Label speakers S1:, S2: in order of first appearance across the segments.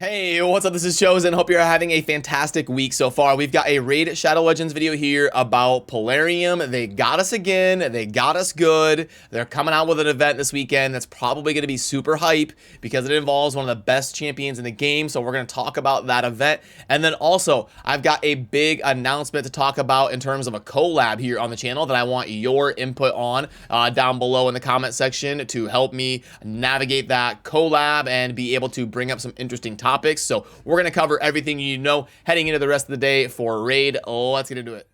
S1: Hey, what's up? This is Chosen. Hope you're having a fantastic week so far. We've got a Raid Shadow Legends video here about Plarium. They got us again. They got us good. They're coming out with an event this weekend that's probably going to be super hype because it involves one of the best champions in the game. So we're going to talk about that event. And then also, I've got a big announcement to talk about in terms of a collab here on the channel that I want your input on down below in the comment section to help me navigate that collab and be able to bring up some interesting topics. So we're going to cover everything you need to know heading into the rest of the day for Raid. Let's get into it.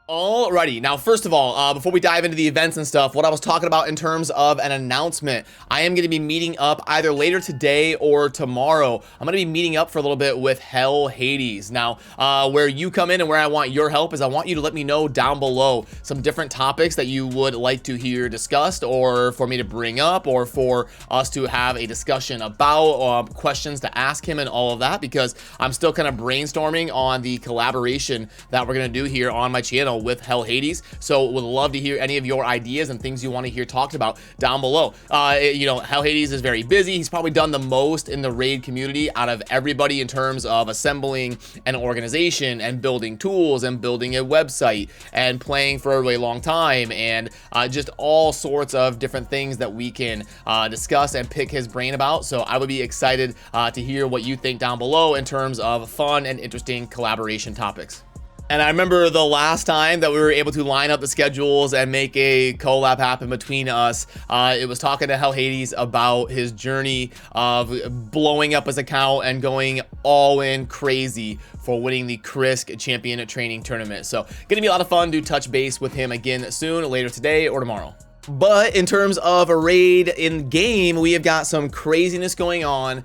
S1: Alrighty, now first of all, before we dive into the events and stuff, what I was talking about in terms of an announcement, I am going to be meeting up either later today or tomorrow. I'm going to be meeting up for a little bit with Hell Hades. Now, where you come in and where I want your help is I want you to let me know down below some different topics that you would like to hear discussed, or for me to bring up, or for us to have a discussion about, questions to ask him and all of that, because I'm still kind of brainstorming on the collaboration that we're going to do here on my channel with Hell Hades. So would love to hear any of your ideas and things you want to hear talked about down below. You know, Hell Hades is very busy. He's probably done the most in the raid community out of everybody in terms of assembling an organization and building tools and building a website and playing for a really long time, and just all sorts of different things that we can discuss and pick his brain about. So I would be excited to hear what you think down below in terms of fun and interesting collaboration topics. And I remember the last time that we were able to line up the schedules and make a collab happen between us, it was talking to Hell Hades about his journey of blowing up his account and going all in crazy for winning the Krisk Champion Training Tournament. So gonna be a lot of fun to touch base with him again soon, later today or tomorrow. But in terms of a raid in game, we have got some craziness going on.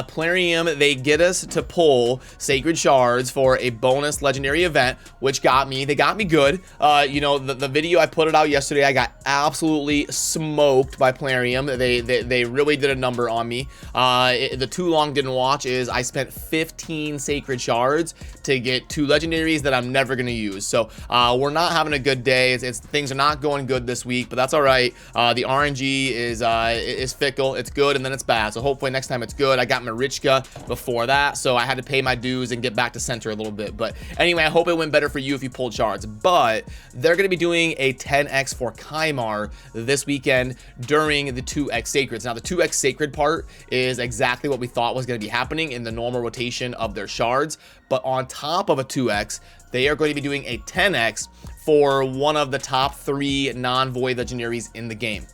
S1: Plarium, they get us to pull Sacred Shards for a bonus legendary event, which they got me good. You know, the video I put it out yesterday, I got absolutely smoked by Plarium. They really did a number on me. The too long didn't watch is I spent 15 Sacred Shards to get 2 legendaries that I'm never gonna use. So we're not having a good day. Things are not going good this week, but that's all right. The RNG is fickle. It's good and then it's bad. So hopefully next time it's good. I got Marichka before that, so I had to pay my dues and get back to center a little bit. But anyway, I hope it went better for you if you pulled shards. But they're going to be doing a 10x for Kymar this weekend during the 2x sacreds. Now the 2x sacred part is exactly what we thought was going to be happening in the normal rotation of their shards. But on top of a 2x, they are going to be doing a 10x for one of the top 3 non-void legendaries in the game.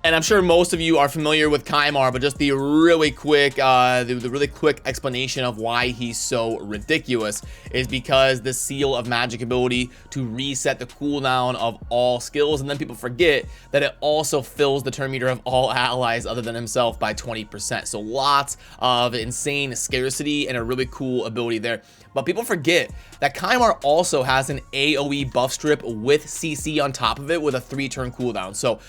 S1: And I'm sure most of you are familiar with Kymar, but just the really quick explanation of why he's so ridiculous is because the Seal of Magic ability to reset the cooldown of all skills, and then people forget that it also fills the turn meter of all allies other than himself by 20%. So lots of insane scarcity and a really cool ability there. But people forget that Kymar also has an AoE buff strip with CC on top of it with a 3-turn cooldown. So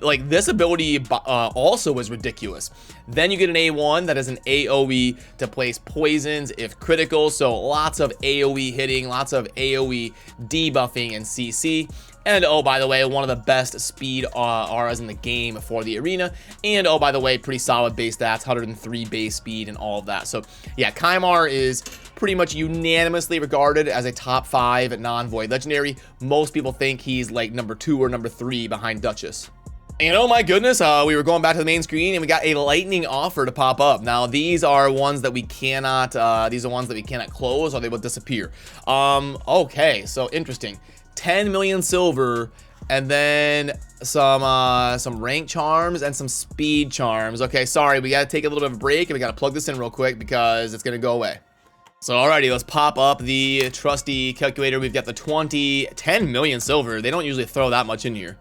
S1: like this ability also is ridiculous. Then you get an A1 that is an AoE to place poisons if critical. So lots of AoE hitting, lots of AoE debuffing and CC. And oh, by the way, one of the best speed auras in the game for the arena. And oh, by the way, pretty solid base stats, 103 base speed and all of that. So yeah, Kymar is pretty much unanimously regarded as a top 5 non-void legendary. Most people think he's like number 2 or number 3 behind Duchess. And oh my goodness, we were going back to the main screen and we got a lightning offer to pop up. Now these are ones that we cannot close, or they will disappear. Okay, so interesting. 10 million silver, and then some rank charms and some speed charms. Okay, sorry, we gotta take a little bit of a break and we gotta plug this in real quick because it's gonna go away. So alrighty, let's pop up the trusty calculator. We've got the 10 million silver. They don't usually throw that much in here.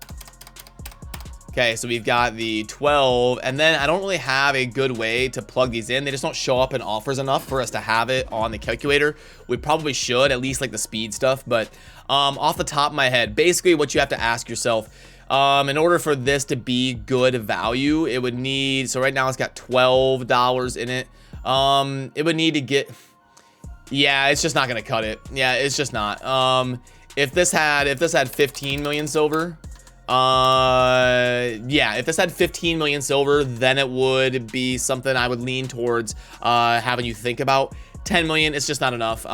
S1: Okay, so we've got the 12, and then I don't really have a good way to plug these in. They just don't show up in offers enough for us to have it on the calculator. We probably should, at least like the speed stuff, but off the top of my head, basically what you have to ask yourself, in order for this to be good value, it would need, so right now it's got $12 in it. It would need to get, yeah, it's just not gonna cut it. Yeah, it's just not. if this had 15 million silver, yeah, if this had 15 million silver, then it would be something I would lean towards having you think about. 10 million, it's just not enough.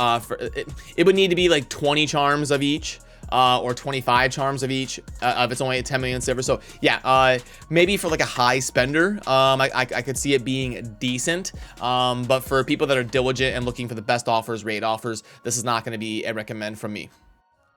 S1: It would need to be like 20 charms of each. Or 25 charms of each if it's only at 10 million silver. So yeah, maybe for like a high spender, I could see it being decent. But for people that are diligent and looking for the best offers, raid offers, this is not going to be a recommend from me.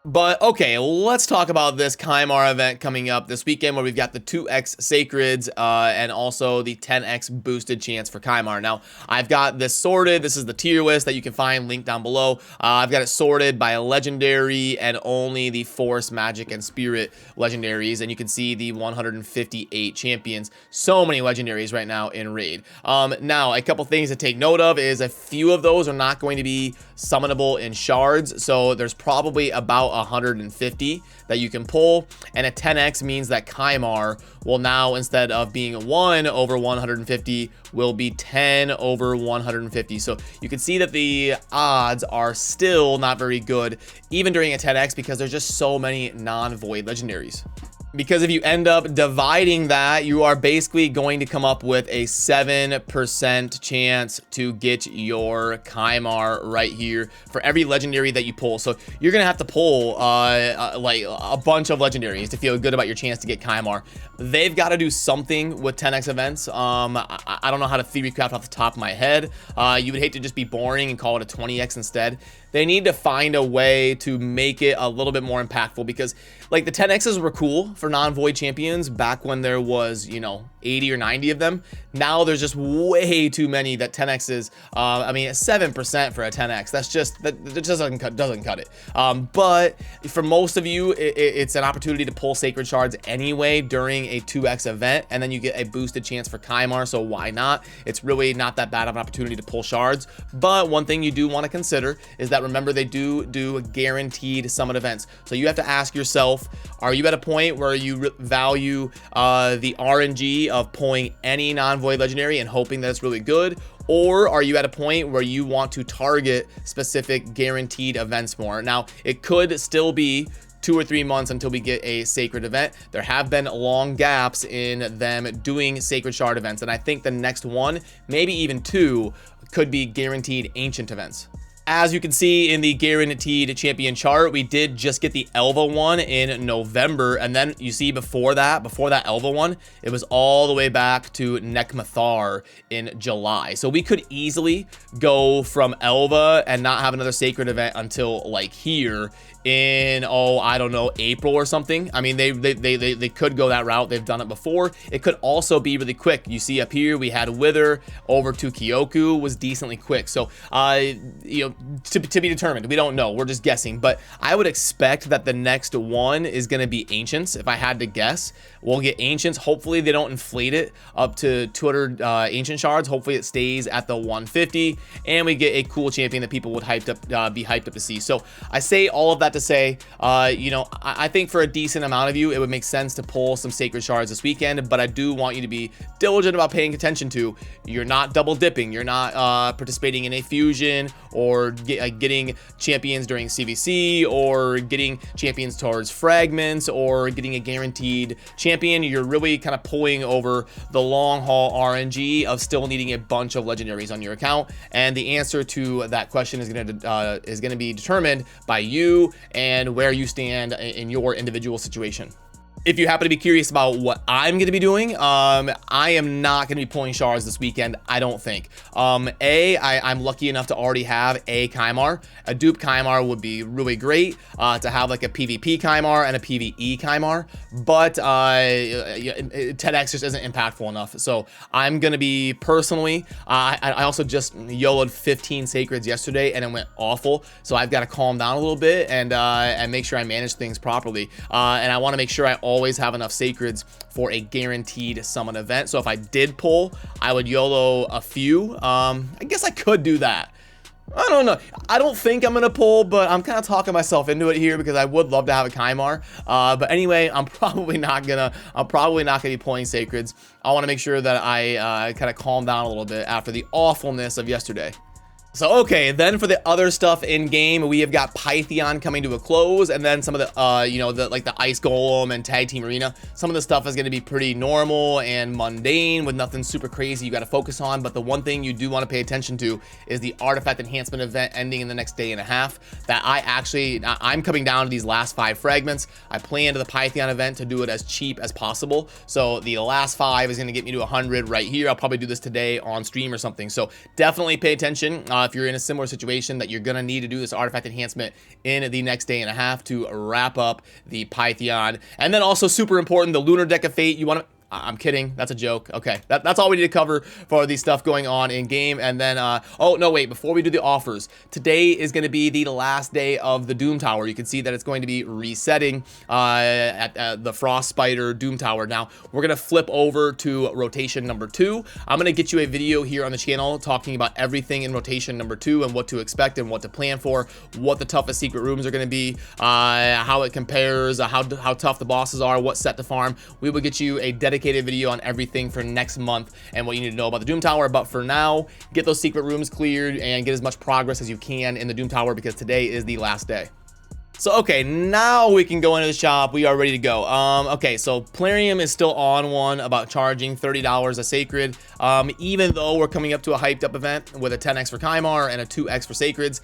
S1: But okay, let's talk about this Kymar event coming up this weekend, where we've got the 2x Sacreds and also the 10x boosted chance for Kymar. Now, I've got this sorted. This is the tier list that you can find linked down below. I've got it sorted by legendary and only the Force, Magic, and Spirit legendaries, and you can see the 158 champions. So many legendaries right now in raid. Now, a couple things to take note of is a few of those are not going to be summonable in shards, so there's probably about 150 that you can pull, and a 10x means that Kymar will now, instead of being 1 over 150, will be 10 over 150. So you can see that the odds are still not very good even during a 10x, because there's just so many non-void legendaries. Because if you end up dividing that, you are basically going to come up with a 7% chance to get your Kymar right here for every legendary that you pull. So you're going to have to pull like a bunch of legendaries to feel good about your chance to get Kymar. They've got to do something with 10x events. I don't know how to theory craft off the top of my head. You would hate to just be boring and call it a 20x instead. They need to find a way to make it a little bit more impactful, because like the 10x's were cool for non-void champions back when there was, you know, 80 or 90 of them. Now there's just way too many that 10x's. I mean, 7% for a 10x, that's just, that just doesn't cut it. But for most of you, it's an opportunity to pull sacred shards anyway during a 2x event, and then you get a boosted chance for Kymar, so why not? It's really not that bad of an opportunity to pull shards. But one thing you do want to consider is that, remember, they do guaranteed summon events. So you have to ask yourself, are you at a point where you value the RNG of pulling any non-void legendary and hoping that it's really good? Or are you at a point where you want to target specific guaranteed events more? Now, it could still be 2 or 3 months until we get a sacred event. There have been long gaps in them doing sacred shard events, and I think the next one, maybe even 2, could be guaranteed ancient events. As you can see in the guaranteed champion chart, we did just get the Elva one in November, and then you see before that Elva one, it was all the way back to Nekmathar in July. So we could easily go from Elva and not have another sacred event until like here in, oh, I don't know, April or something. I mean, they could go that route. They've done it before. It could also be really quick. You see up here, we had Wither over to Kyoku, was decently quick. So, you know, to be determined. We don't know. We're just guessing. But I would expect that the next one is going to be Ancients. If I had to guess, we'll get Ancients. Hopefully, they don't inflate it up to 200 Ancient Shards. Hopefully, it stays at the 150. And we get a cool champion that people would be hyped up to see. So, I say all of that to say, you know, I think for a decent amount of you, it would make sense to pull some Sacred Shards this weekend. But I do want you to be diligent about paying attention to, you're not double dipping. You're not participating in a fusion or getting champions during CVC, or getting champions towards fragments, or getting a guaranteed champion. You're really kind of pulling over the long haul RNG of still needing a bunch of legendaries on your account. And the answer to that question is going to be determined by you and where you stand in your individual situation. If you happen to be curious about what I'm going to be doing, I am not going to be pulling shards this weekend, I don't think. I'm lucky enough to already have a Kymar. A dupe Kymar would be really great to have, like a PvP Kymar and a PvE Kymar, but 10x just isn't impactful enough. So I'm going to be personally, I also just YOLO'd 15 Sacreds yesterday and it went awful. So I've got to calm down a little bit and make sure I manage things properly. And I want to make sure I always have enough Sacreds for a guaranteed summon event. So if I did pull, I would YOLO a few. I guess I could do that. I don't know. I don't think I'm gonna pull, but I'm kind of talking myself into it here because I would love to have a Kymar. But anyway, I'm probably not gonna be pulling Sacreds. I want to make sure that I kind of calm down a little bit after the awfulness of yesterday. So, okay, then for the other stuff in game, we have got Python coming to a close, and then some of the, you know, like the Ice Golem and Tag Team Arena. Some of the stuff is going to be pretty normal and mundane with nothing super crazy you got to focus on. But the one thing you do want to pay attention to is the Artifact Enhancement event ending in the next day and a half. That I'm coming down to these last 5 fragments. I planned the Python event to do it as cheap as possible. So the last 5 is going to get me to 100 right here. I'll probably do this today on stream or something. So definitely pay attention. If you're in a similar situation that you're going to need to do this artifact enhancement in the next day and a half to wrap up the Python. And then also super important, the Lunar Deck of Fate. You want to... I'm kidding. That's a joke. Okay, that's all we need to cover for the stuff going on in game. And then, oh, no, wait, before we do the offers, today is going to be the last day of the Doom Tower. You can see that it's going to be resetting at the Frost Spider Doom Tower. Now, we're going to flip over to rotation number 2. I'm going to get you a video here on the channel talking about everything in rotation number 2 and what to expect and what to plan for, what the toughest secret rooms are going to be, how it compares, how tough the bosses are, what set to farm. We will get you a dedicated video on everything for next month and what you need to know about the Doom Tower. But for now, get those secret rooms cleared and get as much progress as you can in the Doom Tower, because today is the last day. So, okay, now we can go into the shop. We are ready to go. Okay, so Plarium is still on one about charging $30 a sacred. Even though we're coming up to a hyped up event with a 10x for Kymar and a 2x for sacreds,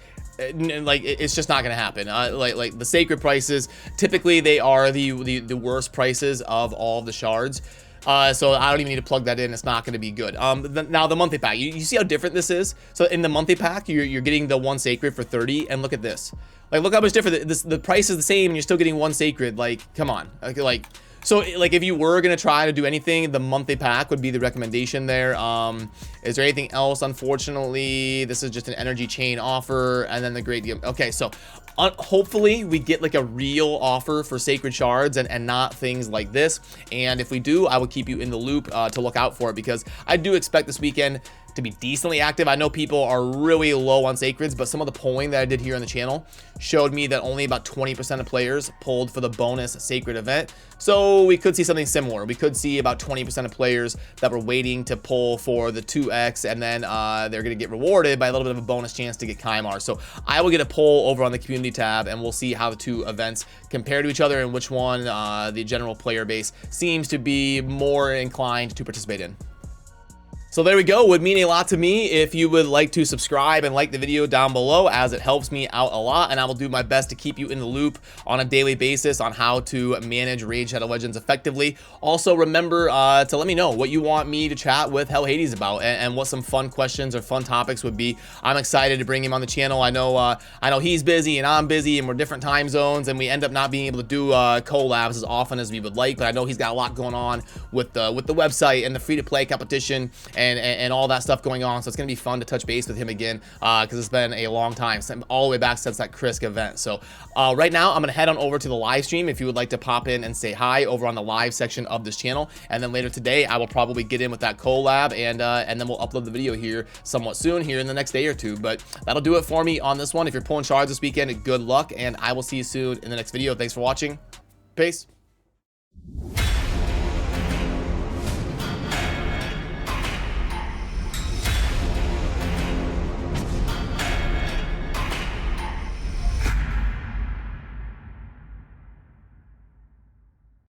S1: like it's just not gonna happen. Like the sacred prices, typically they are the worst prices of all of the shards. So I don't even need to plug that in. It's not going to be good. Now the monthly pack, you see how different this is? So in the monthly pack, you're getting the 1 sacred for 30, and look at this. Like, look how much different the price is the same, and you're still getting 1 sacred. Like, come on. So, like, if you were going to try to do anything, the monthly pack would be the recommendation there. Is there anything else? Unfortunately, this is just an energy chain offer, and then the great deal. Okay, so hopefully we get like a real offer for sacred shards and not things like this. And if we do, I will keep you in the loop to look out for it, because I do expect this weekend to be decently active. I know people are really low on sacreds, but some of the polling that I did here on the channel showed me that only about 20% of players pulled for the bonus sacred event. So we could see something similar. We could see about 20% of players that were waiting to pull for the 2x, and then they're going to get rewarded by a little bit of a bonus chance to get Kymar. So I will get a poll over on the community tab, and we'll see how the 2 events compare to each other and which one the general player base seems to be more inclined to participate in. So there we go. Would mean a lot to me if you would like to subscribe and like the video down below, as it helps me out a lot, and I will do my best to keep you in the loop on a daily basis on how to manage Raid Shadow Legends effectively. Also, remember to let me know what you want me to chat with Hell Hades about, and what some fun questions or fun topics would be. I'm excited to bring him on the channel. I know he's busy and I'm busy, and we're different time zones, and we end up not being able to do collabs as often as we would like. But I know he's got a lot going on with the website and the free-to-play competition and all that stuff going on. So it's going to be fun to touch base with him again, because it's been a long time, all the way back since that Krisk event. So right now, I'm going to head on over to the live stream if you would like to pop in and say hi over on the live section of this channel. And then later today, I will probably get in with that collab, and then we'll upload the video here somewhat soon, here in the next day or 2. But that'll do it for me on this one. If you're pulling shards this weekend, good luck, and I will see you soon in the next video. Thanks for watching. Peace.